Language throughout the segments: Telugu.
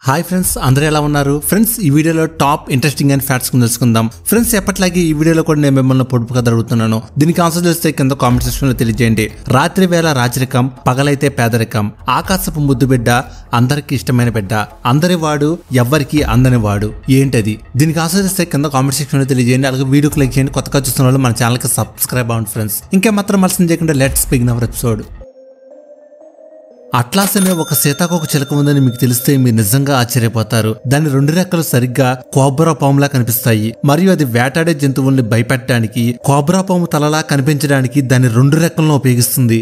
హాయ్ ఫ్రెండ్స్, అందరూ ఎలా ఉన్నారు? ఫ్రెండ్స్, ఈ వీడియోలో టాప్ ఇంట్రెస్టింగ్ అండ్ ఫ్యాక్ట్స్ తెలుసుకుందాం. ఫ్రెండ్స్, ఎప్పటిలాగే ఈ వీడియోలో కూడా నేను మిమ్మల్ని పొడుపు కథ అడుగుతున్నాను. దీనికి ఆన్సర్ తెలిస్తే కింద కామెంట్ సెక్షన్ లో తెలియజేయండి. రాత్రి వేళ రాజరికం, పగలైతే పేదరికం, ఆకాశపు ముద్దు బిడ్డ, అందరికి ఇష్టమైన బిడ్డ, అందరి వాడు, ఎవ్వరికి అందని వాడు ఏంటది? దీనికి ఆన్సర్ తెలిస్తే కింద కామెంట్ సెక్షన్ లో తెలియజేయండి. అలాగే వీడియోకి లైక్ చేయండి. కొత్తగా చూస్తున్న వాళ్ళు మన ఛానల్ కి సబ్స్క్రైబ్ అవ్వండి ఫ్రెండ్స్. ఇంకా మాత్రం మలసం చేయకుండా let's begin our episode. Atlas అనే ఒక సీతాకోక చిలక ఉందని మీకు తెలిస్తే మీరు నిజంగా ఆశ్చర్యపోతారు. దాని రెండు రెక్కలు సరిగ్గా కోబ్రా పాములా కనిపిస్తాయి మరియు అది వేటాడే జంతువుల్ని భయపెట్టడానికి, కోబ్రా పాము తలలా కనిపించడానికి దాని రెండు రెక్కలను ఉపయోగిస్తుంది.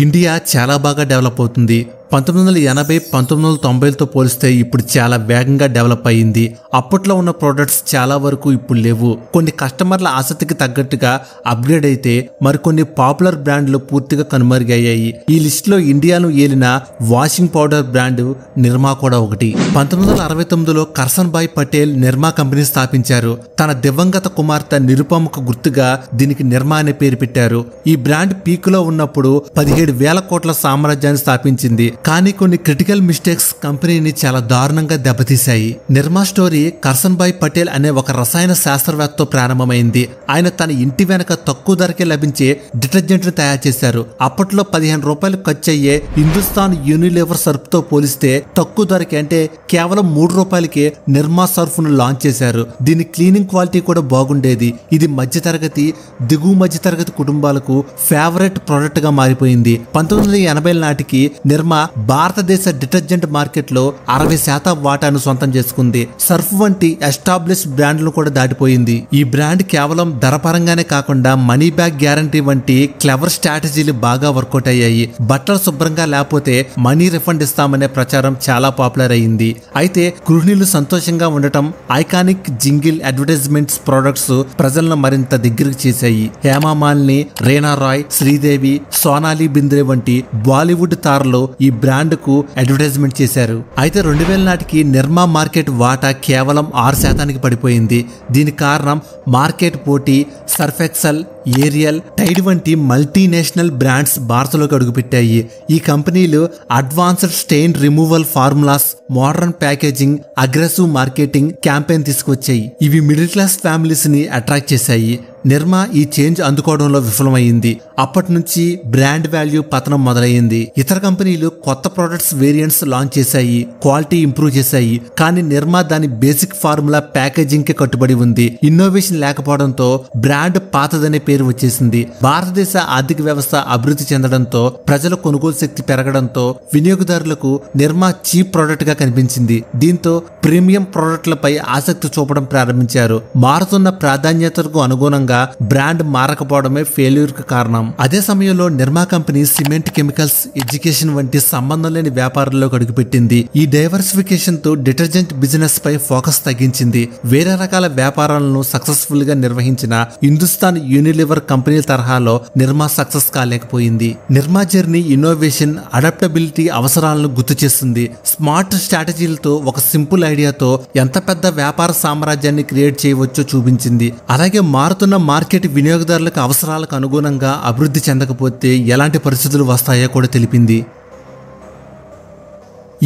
ఇండియా చాలా బాగా డెవలప్ అవుతుంది. 1980, 1990లతో పోలిస్తే ఇప్పుడు చాలా వేగంగా డెవలప్ అయ్యింది. అప్పట్లో ఉన్న ప్రోడక్ట్స్ చాలా వరకు ఇప్పుడు లేవు. కొన్ని కస్టమర్ల ఆసక్తికి తగ్గట్టుగా అప్గ్రేడ్ అయితే మరికొన్ని పాపులర్ బ్రాండ్లు పూర్తిగా కనుమరుగయ్యాయి. ఈ లిస్ట్ లో ఇండియాను ఏలిన వాషింగ్ పౌడర్ బ్రాండ్ నిర్మా కూడా ఒకటి. 1969లో కర్సన్ భాయ్ పటేల్ నిర్మా కంపెనీ స్థాపించారు. తన దివంగత కుమార్తె నిరుపమకు గుర్తుగా దీనికి నిర్మా అనే పేరు పెట్టారు. ఈ బ్రాండ్ పీక్ లో ఉన్నప్పుడు 17,000 కోట్ల సామ్రాజ్యాన్ని స్థాపించింది. కానీ కొన్ని క్రిటికల్ మిస్టేక్స్ కంపెనీని చాలా దారుణంగా దెబ్బతీశాయి. నిర్మా స్టోరీ కర్సన్ భాయ్ పటేల్ అనే ఒక రసాయన శాస్త్రవేత్తతో ప్రారంభమైంది. ఆయన తన ఇంటి వెనక తక్కువ ధరకే లభించే డిటర్జెంట్ ను తయారు చేశారు. అప్పట్లో 15 రూపాయలు ఖర్చు అయ్యే హిందుస్థాన్ యూనిలివర్ సర్ఫ్ తో పోలిస్తే తక్కువ ధరకి, అంటే కేవలం 3 రూపాయలకే నిర్మా సర్ఫ్ ను లాంచ్ చేశారు. దీని క్లీనింగ్ క్వాలిటీ కూడా బాగుండేది. ఇది మధ్యతరగతి, దిగువ మధ్యతరగతి కుటుంబాలకు ఫేవరెట్ ప్రోడక్ట్ గా మారిపోయింది. 1980 నాటికి నిర్మా భారతదేశ డిటర్జెంట్ మార్కెట్ లో 60% వాటాను సొంతం చేసుకుంది. సర్ఫ్ వంటి ఎస్టాబ్లిష్ బ్రాండ్లను కూడా దాటిపోయింది. ఈ బ్రాండ్ కేవలం ధర పరంగానే కాకుండా మనీ బ్యాక్ గ్యారంటీ వంటి క్లెవర్ స్ట్రాటజీలు బాగా వర్కౌట్ అయ్యాయి. బట్టలు శుభ్రంగా లేకపోతే మనీ రిఫండ్ ఇస్తామనే ప్రచారం చాలా పాపులర్ అయ్యింది. అయితే గృహిణులు సంతోషంగా ఉండటం, ఐకానిక్ జింగిల్ అడ్వర్టైజ్మెంట్స్ ప్రొడక్ట్స్ ప్రజలను మరింత దగ్గరికి చేశాయి. హేమా మాలిని, రీనా రాయ్, శ్రీదేవి, సోనాలి బింద్రే వంటి బాలీవుడ్ తారలు ఈ బ్రాండ్ కు అడ్వర్టైజ్మెంట్ చేశారు. అయితే 2000 నాటికి నిర్మా మార్కెట్ వాటా కేవలం 6% పడిపోయింది. దీనికి కారణం మార్కెట్ పోటీ. సర్ఫ్ ఎక్సెల్, ఏరియల్, టైడ్ వంటి మల్టీనేషనల్ బ్రాండ్స్ భారత్లోకి అడుగుపెట్టాయి. ఈ కంపెనీలు advanced stain removal formulas, modern packaging, aggressive marketing campaign తీసుకొచ్చాయి. ఇవి మిడిల్ క్లాస్ ఫ్యామిలీస్ ని అట్రాక్ట్ చేశాయి. నిర్మా ఈ చేంజ్ అందుకోవడంలో విఫలమైంది. అప్పటి నుంచి బ్రాండ్ వాల్యూ పతనం మొదలైంది. ఇతర కంపెనీలు కొత్త ప్రొడక్ట్స్ వేరియంట్స్ లాంచ్ చేశాయి, క్వాలిటీ ఇంప్రూవ్ చేశాయి. కానీ నిర్మా దాని బేసిక్ ఫార్ములా ప్యాకేజింగ్ కి కట్టుబడి ఉంది. ఇన్నోవేషన్ లేకపోవడంతో బ్రాండ్ పాతదనే పేరు వచ్చేసింది. భారతదేశ ఆర్థిక వ్యవస్థ అభివృద్ధి చెందడంతో, ప్రజల కొనుగోలు శక్తి పెరగడంతో వినియోగదారులకు నిర్మా చీప్ ప్రొడక్ట్ గా కనిపించింది. దీంతో ప్రీమియం ప్రొడక్ట్లపై ఆసక్తి చూపడం ప్రారంభించారు. మారుతున్న ప్రాధాన్యతకు అనుగుణంగా బ్రాండ్ మారకపోవడమే ఫెయిల్యూర్ కు కారణం. అదే సమయంలో నిర్మా కంపెనీ సిమెంట్, కెమికల్స్, ఎడ్యుకేషన్ వంటి సంబంధం లేని వ్యాపారాల్లోకి అడుగుపెట్టింది. ఈ డైవర్సిఫికేషన్ తో డిటర్జెంట్ బిజినెస్ పై ఫోకస్ తగ్గించింది. వేరే రకాల వ్యాపారాలను సక్సెస్ఫుల్ గా నిర్వహించిన హిందుస్థాన్ యూనిలివర్ కంపెనీల తరహాలో నిర్మా సక్సెస్ కాలేకపోయింది. నిర్మా జర్నీ ఇన్నోవేషన్, అడాప్టబిలిటీ అవసరాలను గుర్తు చేస్తుంది. స్మార్ట్ స్ట్రాటజీలతో ఒక సింపుల్ ఐడియాతో ఎంత పెద్ద వ్యాపార సామ్రాజ్యాన్ని క్రియేట్ చేయవచ్చో చూపించింది. అలాగే మారుతున్న మార్కెట్ వినియోగదారులకు అవసరాలకు అనుగుణంగా అభివృద్ధి చెందకపోతే ఎలాంటి పరిస్థితులు వస్తాయో కూడా తెలిపింది.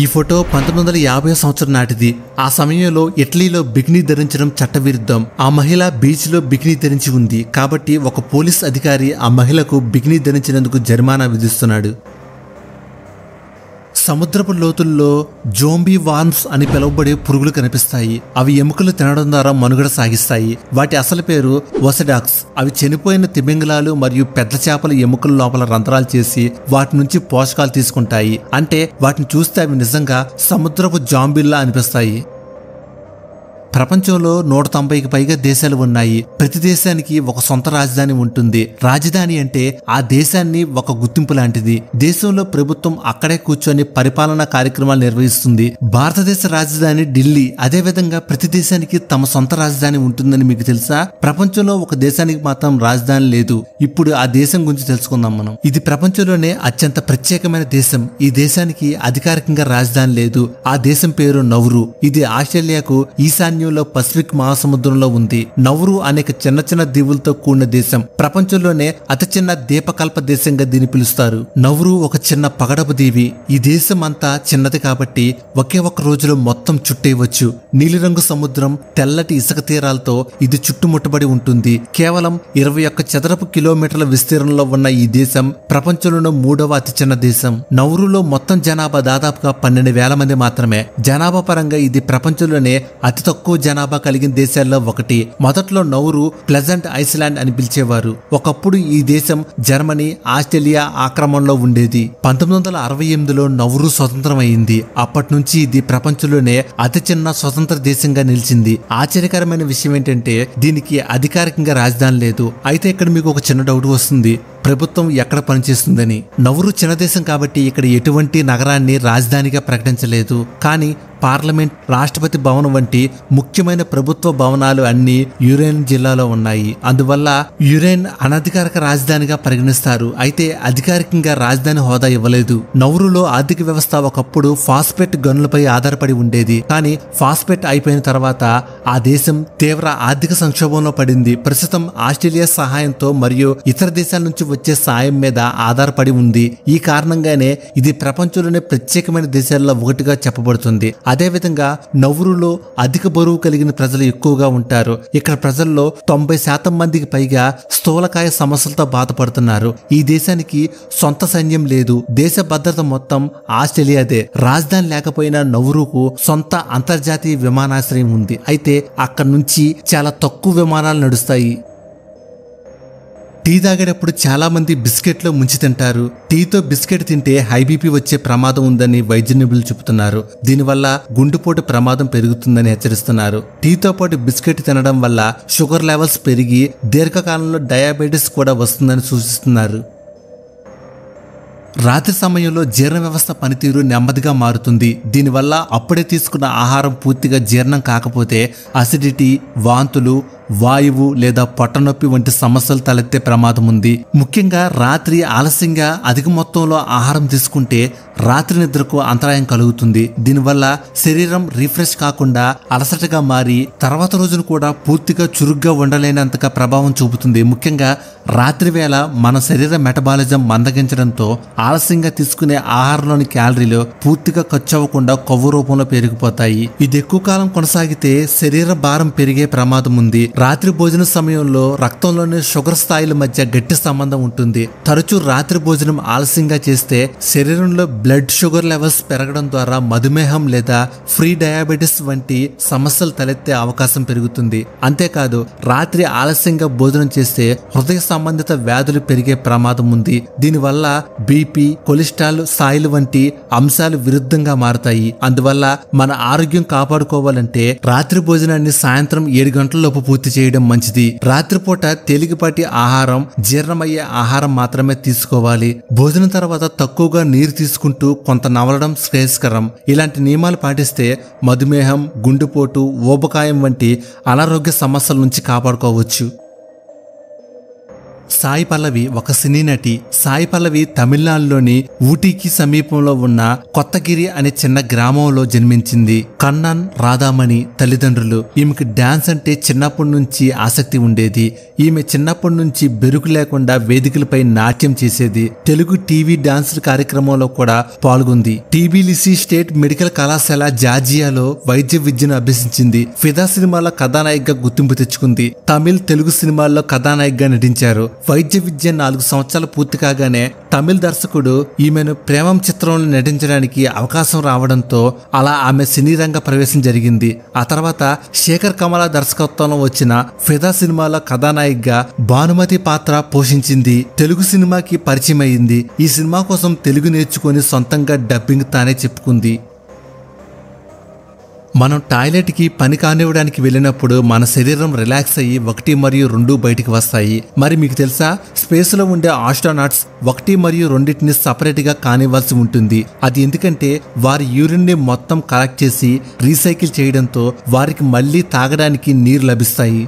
ఈ ఫోటో 1950 సంవత్సరం నాటిది. ఆ సమయంలో ఇటలీలో బికినీ ధరించడం చట్టవిరుద్ధం. ఆ మహిళ బీచ్ లో బికినీ ధరించి ఉంది కాబట్టి ఒక పోలీస్ అధికారి ఆ మహిళకు బికినీ ధరించినందుకు జరిమానా విధిస్తున్నాడు. సముద్రపు లోతుల్లో జోంబీ వార్మ్స్ అని పిలువబడే పురుగులు కనిపిస్తాయి. అవి ఎముకలు తినడం ద్వారా మనుగడ సాగిస్తాయి. వాటి అసలు పేరు ఓసెడాక్స్. అవి చనిపోయిన తిమింగలాలు మరియు పెద్ద చేపల ఎముకల లోపల రంధ్రాలు చేసి వాటి నుంచి పోషకాలు తీసుకుంటాయి. అంటే వాటిని చూస్తే అవి నిజంగా సముద్రపు జాంబీల్లా అనిపిస్తాయి. ప్రపంచంలో 190కి పైగా దేశాలు ఉన్నాయి. ప్రతి దేశానికి ఒక సొంత రాజధాని ఉంటుంది. రాజధాని అంటే ఆ దేశాన్ని ఒక గుర్తింపు లాంటిది. దేశంలో ప్రభుత్వం అక్కడే కూర్చొని పరిపాలనా కార్యక్రమాలు నిర్వహిస్తుంది. భారతదేశ రాజధాని ఢిల్లీ. అదే విధంగా ప్రతి దేశానికి తమ సొంత రాజధాని ఉంటుందని మీకు తెలుసా? ప్రపంచంలో ఒక దేశానికి మాత్రం రాజధాని లేదు. ఇప్పుడు ఆ దేశం గురించి తెలుసుకుందాం మనం. ఇది ప్రపంచంలోనే అత్యంత ప్రత్యేకమైన దేశం. ఈ దేశానికి అధికారికంగా రాజధాని లేదు. ఆ దేశం పేరు నౌరు. ఇది ఆస్ట్రేలియాకు ఈశాన్య ఈశాన్యంలో పసిఫిక్ మహాసముద్రంలో ఉంది. నౌరు అనేక చిన్న చిన్న దీవులతో కూడిన దేశం. ప్రపంచంలోనే అతి చిన్న ద్వీపకల్ప దేశంగా దీన్ని పిలుస్తారు. నౌరు ఒక చిన్న పగడపు దీవి. ఈ దేశం అంతా చిన్నది కాబట్టి ఒకే ఒక్క రోజులో మొత్తం చుట్టేయవచ్చు. నీలిరంగు సముద్రం, తెల్లటి ఇసుక తీరాలతో ఇది చుట్టుముట్టబడి ఉంటుంది. కేవలం 21 చదరపు కిలోమీటర్ల విస్తీర్ణంలో ఉన్న ఈ దేశం ప్రపంచంలోనే 3వ అతి చిన్న దేశం. నౌరులో మొత్తం జనాభా దాదాపుగా 12,000 మంది మాత్రమే. జనాభా పరంగా ఇది ప్రపంచంలోనే అతి తక్కువ జనాభా కలిగిన దేశాల్లో ఒకటి. మొదట్లో నౌరు ప్లెజెంట్ ఐస్లాండ్ అని పిలిచేవారు. ఒకప్పుడు ఈ దేశం జర్మనీ, ఆస్ట్రేలియా ఆక్రమణలో ఉండేది. 1968లో నౌరు స్వతంత్రం అయింది. అప్పటి నుంచి ఇది ప్రపంచంలోనే అతి చిన్న స్వతంత్ర దేశంగా నిలిచింది. ఆశ్చర్యకరమైన విషయం ఏంటంటే దీనికి అధికారికంగా రాజధాని లేదు. అయితే ఇక్కడ మీకు ఒక చిన్న డౌట్ వస్తుంది, ప్రభుత్వం ఎక్కడ పనిచేస్తుందని. నౌరు చిన్న దేశం కాబట్టి ఇక్కడ ఎటువంటి నగరాన్ని రాజధానిగా ప్రకటించలేదు. కానీ పార్లమెంట్, రాష్ట్రపతి భవనం వంటి ముఖ్యమైన ప్రభుత్వ భవనాలు అన్ని యురేన్ జిల్లాలో ఉన్నాయి. అందువల్ల యురేన్ అనధికారిక రాజధానిగా పరిగణిస్తారు. అయితే అధికారికంగా రాజధాని హోదా ఇవ్వలేదు. నౌరులో ఆర్థిక వ్యవస్థ ఒకప్పుడు ఫాస్ఫేట్ గనులపై ఆధారపడి ఉండేది. కానీ ఫాస్ఫేట్ అయిపోయిన తర్వాత ఆ దేశం తీవ్ర ఆర్థిక సంక్షోభంలో పడింది. ప్రస్తుతం ఆస్ట్రేలియా సహాయంతో మరియు ఇతర దేశాల నుంచి వచ్చే సాయం మీద ఆధారపడి ఉంది. ఈ కారణంగానే ఇది ప్రపంచంలోనే ప్రత్యేకమైన దేశాల్లో ఒకటిగా చెప్పబడుతుంది. అదేవిధంగా నౌరులో అధిక బరువు కలిగిన ప్రజలు ఎక్కువగా ఉంటారు. ఇక్కడ ప్రజల్లో 90% మందికి పైగా స్థూలకాయ సమస్యలతో బాధపడుతున్నారు. ఈ దేశానికి సొంత సైన్యం లేదు. దేశ భద్రత మొత్తం ఆస్ట్రేలియాదే. రాజధాని లేకపోయినా నౌరుకు సొంత అంతర్జాతీయ విమానాశ్రయం ఉంది. అయితే అక్కడి నుంచి చాలా తక్కువ విమానాలు నడుస్తాయి. టీ తాగేటప్పుడు చాలా మంది బిస్కెట్లో ముంచి తింటారు. టీతో బిస్కెట్ తింటే హై బీపీ వచ్చే ప్రమాదం ఉందని వైద్య నిపుణులు చెబుతున్నారు. దీనివల్ల గుండెపోటు ప్రమాదం పెరుగుతుందని హెచ్చరిస్తున్నారు. టీతో పాటు బిస్కెట్ తినడం వల్ల షుగర్ లెవెల్స్ పెరిగి దీర్ఘకాలంలో డయాబెటీస్ కూడా వస్తుందని సూచిస్తున్నారు. రాత్రి సమయంలో జీర్ణ వ్యవస్థ పనితీరు నెమ్మదిగా మారుతుంది. దీనివల్ల అప్పుడే తీసుకున్న ఆహారం పూర్తిగా జీర్ణం కాకపోతే అసిడిటీ, వాంతులు, వాయువు లేదా పొట్టనొప్పి వంటి సమస్యలు తలెత్తే ప్రమాదం ఉంది. ముఖ్యంగా రాత్రి ఆలస్యంగా అధిక మొత్తంలో ఆహారం తీసుకుంటే రాత్రి నిద్రకు అంతరాయం కలుగుతుంది. దీనివల్ల శరీరం రిఫ్రెష్ కాకుండా అలసటగా మారి తర్వాత రోజును కూడా పూర్తిగా చురుగ్గా ఉండలేనంతగా ప్రభావం చూపుతుంది. ముఖ్యంగా రాత్రి వేళ మన శరీర మెటబాలిజం మందగించడంతో ఆలస్యంగా తీసుకునే ఆహారంలోని క్యాలరీలు పూర్తిగా ఖర్చు అవ్వకుండా కొవ్వు రూపంలో పెరిగిపోతాయి. ఇది ఎక్కువ కాలం కొనసాగితే శరీర భారం పెరిగే ప్రమాదం ఉంది. రాత్రి భోజన సమయంలో రక్తంలోని షుగర్ స్థాయిల మధ్య గట్టి సంబంధం ఉంటుంది. తరచూ రాత్రి భోజనం ఆలస్యంగా చేస్తే శరీరంలో బ్లడ్ షుగర్ లెవెల్స్ పెరగడం ద్వారా మధుమేహం లేదా ఫ్రీ డయాబెటీస్ వంటి సమస్యలు తలెత్తే అవకాశం పెరుగుతుంది. అంతేకాదు రాత్రి ఆలస్యంగా భోజనం చేస్తే హృదయ సంబంధిత వ్యాధులు పెరిగే ప్రమాదం ఉంది. దీనివల్ల బీపీ, కొలెస్ట్రాల్ స్థాయిలు వంటి అంశాలు విరుద్ధంగా మారతాయి. అందువల్ల మన ఆరోగ్యం కాపాడుకోవాలంటే రాత్రి భోజనాన్ని సాయంత్రం 7 గంటలలోపు పూర్తి చేయడం మంచిది. రాత్రిపూట తేలికపాటి ఆహారం, జీర్ణమయ్యే ఆహారం మాత్రమే తీసుకోవాలి. భోజనం తర్వాత తక్కువగా నీరు తీసుకుంటూ కొంత నవలడం శ్రేయస్కరం. ఇలాంటి నియమాలు పాటిస్తే మధుమేహం, గుండెపోటు, ఊబకాయం వంటి అనారోగ్య సమస్యల నుంచి కాపాడుకోవచ్చు. సాయి పల్లవి ఒక సినీ నటి. సాయి పల్లవి తమిళనాడులోని ఊటీకి సమీపంలో ఉన్న కొత్తగిరి అనే చిన్న గ్రామంలో జన్మించింది. కన్నన్, రాధామణి తల్లిదండ్రులు. ఈమెకు డాన్స్ అంటే చిన్నప్పటి నుంచి ఆసక్తి ఉండేది. ఈమె చిన్నప్పటి నుంచి బెరుకు లేకుండా వేదికలపై నాట్యం చేసేది. తెలుగు టీవీ డాన్స్ కార్యక్రమంలో కూడా పాల్గొంది. టీబీలిసి స్టేట్ మెడికల్ కళాశాల జార్జియాలో వైద్య విద్యను అభ్యసించింది. ఫిదా సినిమాలో కథానాయికగా గుర్తింపు తెచ్చుకుంది. తమిళ్, తెలుగు సినిమాల్లో కథానాయికగా నటించారు. వైద్య విద్య 4 సంవత్సరాలు పూర్తి కాగానే తమిళ దర్శకుడు ఈమెను ప్రేమం చిత్రంలో నటించడానికి అవకాశం రావడంతో అలా ఆమె సినీ రంగ ప్రవేశం జరిగింది. ఆ తర్వాత శేఖర్ కమల దర్శకత్వంలో వచ్చిన ఫిదా సినిమాలో కథానాయికగా భానుమతి పాత్ర పోషించింది. తెలుగు సినిమాకి పరిచయం అయింది. ఈ సినిమా కోసం తెలుగు నేర్చుకొని సొంతంగా డబ్బింగ్ తానే చెప్పుకుంది. మనం టాయిలెట్కి పని కానివ్వడానికి వెళ్ళినప్పుడు మన శరీరం రిలాక్స్ అయ్యి 1 మరియు 2 బయటికి వస్తాయి. మరి మీకు తెలుసా, స్పేస్లో ఉండే ఆస్ట్రోనాట్స్ 1 మరియు 2 సపరేట్గా కానివ్వాల్సి ఉంటుంది. అది ఎందుకంటే వారి యూరిన్ని మొత్తం కలెక్ట్ చేసి రీసైకిల్ చేయడంతో వారికి మళ్ళీ తాగడానికి నీరు లభిస్తాయి.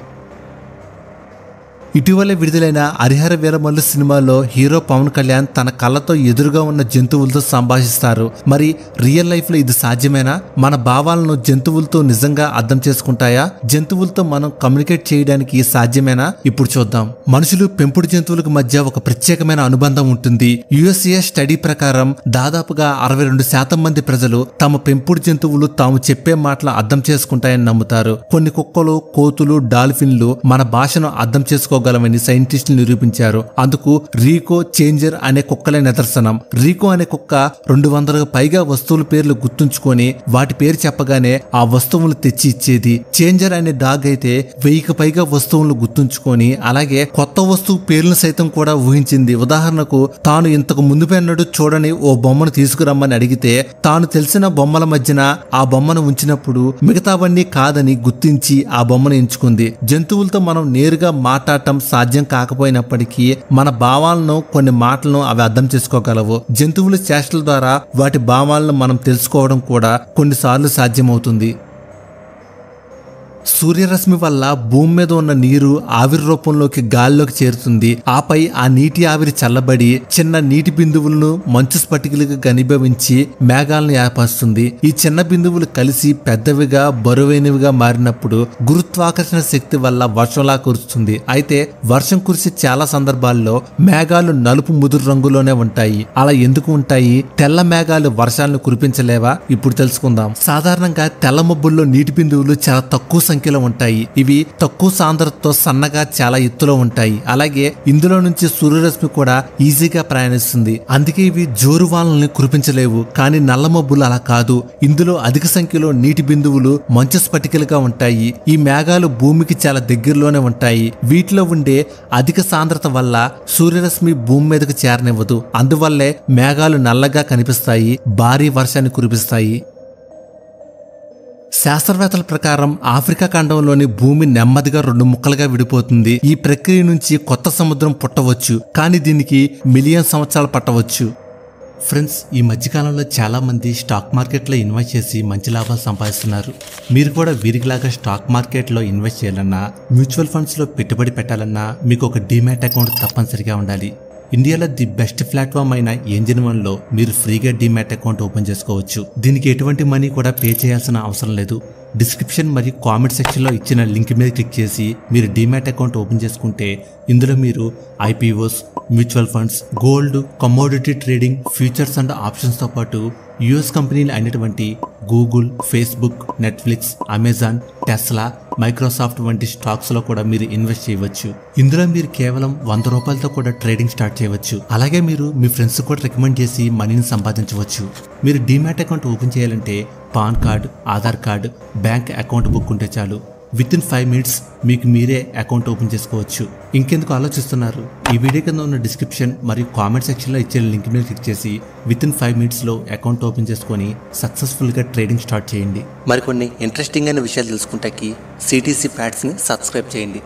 ఇటీవలే విడుదలైన హరిహర వీరమల్లు సినిమాలో హీరో పవన్ కళ్యాణ్ తన కళ్ళతో ఎదురుగా ఉన్న జంతువులతో సంభాషిస్తారు. మరి రియల్ లైఫ్ లో ఇది సాధ్యమేనా? మన భావాలను జంతువులతో నిజంగా అర్థం చేసుకుంటాయా? జంతువులతో మనం కమ్యూనికేట్ చేయడానికి సాధ్యమేనా? ఇప్పుడు చూద్దాం. మనుషులు పెంపుడు జంతువులకు మధ్య ఒక ప్రత్యేకమైన అనుబంధం ఉంటుంది. యుఎస్ఏ స్టడీ ప్రకారం దాదాపుగా 62% మంది ప్రజలు తమ పెంపుడు జంతువులు తాము చెప్పే మాటలు అర్థం చేసుకుంటాయని నమ్ముతారు. కొన్ని కుక్కలు, కోతులు, డాల్ఫిన్లు మన భాషను అర్థం చేసుకోగలమని సైంటిస్టులు నిరూపించారు. అందుకు రీకో, చేంజర్ అనే కుక్కలే నిదర్శనం. రీకో అనే కుక్క 200కు పైగా వస్తువుల పేర్లు గుర్తుంచుకొని వాటి పేరు చెప్పగానే ఆ వస్తువులు తెచ్చి ఇచ్చేది. చేంజర్ అనే డాగ్ అయితే 1000కు పైగా వస్తువులను గుర్తుంచుకొని అలాగే కొత్త వస్తువు పేర్లను సైతం కూడా ఊహించింది. ఉదాహరణకు తాను ఇంతకు ముందు పెన్నడు చూడని ఓ బొమ్మను తీసుకురమ్మని అడిగితే తాను తెలిసిన బొమ్మల మధ్యన ఆ బొమ్మను ఉంచినప్పుడు మిగతావన్నీ కాదని గుర్తించి ఆ బొమ్మను ఎంచుకుంది. జంతువులతో మనం నేరుగా మాట్లాడటం సాధ్యం కాకపోయినప్పటికీ మన భావాలను, కొన్ని మాటలను అవి అర్థం చేసుకోగలవు. జంతువుల చేష్టల ద్వారా వాటి భావాలను మనం తెలుసుకోవడం కూడా కొన్నిసార్లు సాధ్యమవుతుంది. సూర్యరశ్మి వల్ల భూమి మీద ఉన్న నీరు ఆవిరి రూపంలోకి గాల్లోకి చేరుతుంది. ఆపై ఆ నీటి ఆవిరి చల్లబడి చిన్న నీటి బిందువులను మంచు స్ఫటికలుగా ఘనీభవించి మేఘాలను ఏర్పరుస్తుంది. ఈ చిన్న బిందువులు కలిసి పెద్దవిగా, బరువైనవిగా మారినప్పుడు గురుత్వాకర్షణ శక్తి వల్ల వర్షంలా కురుస్తుంది. అయితే వర్షం కురిసే చాలా సందర్భాల్లో మేఘాలు నలుపు ముదురు రంగులోనే ఉంటాయి. అలా ఎందుకు ఉంటాయి? తెల్ల మేఘాలు వర్షాలను కురిపించలేవా? ఇప్పుడు తెలుసుకుందాం. సాధారణంగా తెల్ల మబ్బుల్లో నీటి బిందువులు చాలా తక్కువ సంఖ్యలో ఉంటాయి. ఇవి తక్కువ సాంద్రతతో సన్నగా చాలా ఎత్తులో ఉంటాయి. అలాగే ఇందులో నుంచి సూర్యరశ్మి కూడా ఈజీగా ప్రయాణిస్తుంది. అందుకే ఇవి జోరు వానల్ని కురిపించలేవు. కానీ నల్ల మబ్బులు అలా కాదు. ఇందులో అధిక సంఖ్యలో నీటి బిందువులు మంచు స్ఫటికలుగా ఉంటాయి. ఈ మేఘాలు భూమికి చాలా దగ్గరలోనే ఉంటాయి. వీటిలో ఉండే అధిక సాంద్రత వల్ల సూర్యరశ్మి భూమి మీదకు చేరనివ్వదు. అందువల్లే మేఘాలు నల్లగా కనిపిస్తాయి, భారీ వర్షాన్ని కురిపిస్తాయి. శాస్త్రవేత్తల ప్రకారం ఆఫ్రికా ఖండంలోని భూమి నెమ్మదిగా 2 ముక్కలుగా విడిపోతుంది. ఈ ప్రక్రియ నుంచి కొత్త సముద్రం పుట్టవచ్చు, కానీ దీనికి మిలియన్ సంవత్సరాలు పట్టవచ్చు. ఫ్రెండ్స్, ఈ మధ్యకాలంలో చాలా మంది స్టాక్ మార్కెట్లో ఇన్వెస్ట్ చేసి మంచి లాభాలు సంపాదిస్తున్నారు. మీరు కూడా వీరికిలాగా స్టాక్ మార్కెట్లో ఇన్వెస్ట్ చేయాలన్నా, మ్యూచువల్ ఫండ్స్లో పెట్టుబడి పెట్టాలన్నా మీకు ఒక డీమ్యాట్ అకౌంట్ తప్పనిసరిగా ఉండాలి. ఇండియాలో ది బెస్ట్ ప్లాట్ఫామ్ అయిన ఏంజల్ వన్లో మీరు ఫ్రీగా డీమ్యాట్ అకౌంట్ ఓపెన్ చేసుకోవచ్చు. దీనికి ఎటువంటి మనీ కూడా పే చేయాల్సిన అవసరం లేదు. డిస్క్రిప్షన్ మరియు కామెంట్ సెక్షన్లో ఇచ్చిన లింక్ మీద క్లిక్ చేసి మీరు డీమ్యాట్ అకౌంట్ ఓపెన్ చేసుకుంటే ఇందులో మీరు IPOs, mutual funds, gold, commodity trading, futures and ఆప్షన్స్తో పాటు యుఎస్ కంపెనీలు అయినటువంటి Google, Facebook, Netflix, Amazon, Tesla, Microsoft వంటి స్టాక్స్లో కూడా మీరు ఇన్వెస్ట్ చేయవచ్చు. ఇందులో మీరు కేవలం 100 రూపాయలతో కూడా ట్రేడింగ్ స్టార్ట్ చేయవచ్చు. అలాగే మీరు మీ ఫ్రెండ్స్ కూడా రికమెండ్ చేసి మనీని సంపాదించవచ్చు. మీరు డీమ్యాట్ అకౌంట్ ఓపెన్ చేయాలంటే pan card, Aadhaar card, bank account book ఉంటే చాలు. విత్ ఇన్ 5 minutes మీకు మీరే అకౌంట్ ఓపెన్ చేసుకోవచ్చు. ఇంకెందుకు ఆలోచిస్తున్నారు? ఈ వీడియో కింద ఉన్న డిస్క్రిప్షన్ మరియు కామెంట్ సెక్షన్లో ఇచ్చే లింక్ మీద క్లిక్ చేసి విత్ ఇన్ 5 minutesలో అకౌంట్ ఓపెన్ చేసుకొని సక్సెస్ఫుల్గా ట్రేడింగ్ స్టార్ట్ చేయండి. మరికొన్ని ఇంట్రెస్టింగ్ అయిన విషయాలు తెలుసుకుంటాకి సిటీసీ ప్యాడ్స్ని సబ్స్క్రైబ్ చేయండి.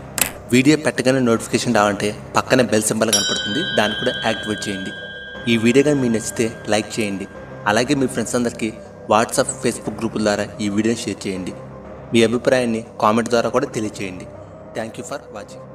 వీడియో పెట్టగానే నోటిఫికేషన్ రావాలంటే పక్కనే బెల్ సింబల్ కనపడుతుంది, దాన్ని కూడా యాక్టివేట్ చేయండి. ఈ వీడియో కానీ మీకు నచ్చితే లైక్ చేయండి. అలాగే మీ ఫ్రెండ్స్ అందరికీ వాట్సాప్, ఫేస్బుక్ గ్రూపుల ద్వారా ఈ వీడియోని షేర్ చేయండి. మీ అభిప్రాయాన్ని కామెంట్ ద్వారా కూడా తెలియజేయండి. Thank you for watching.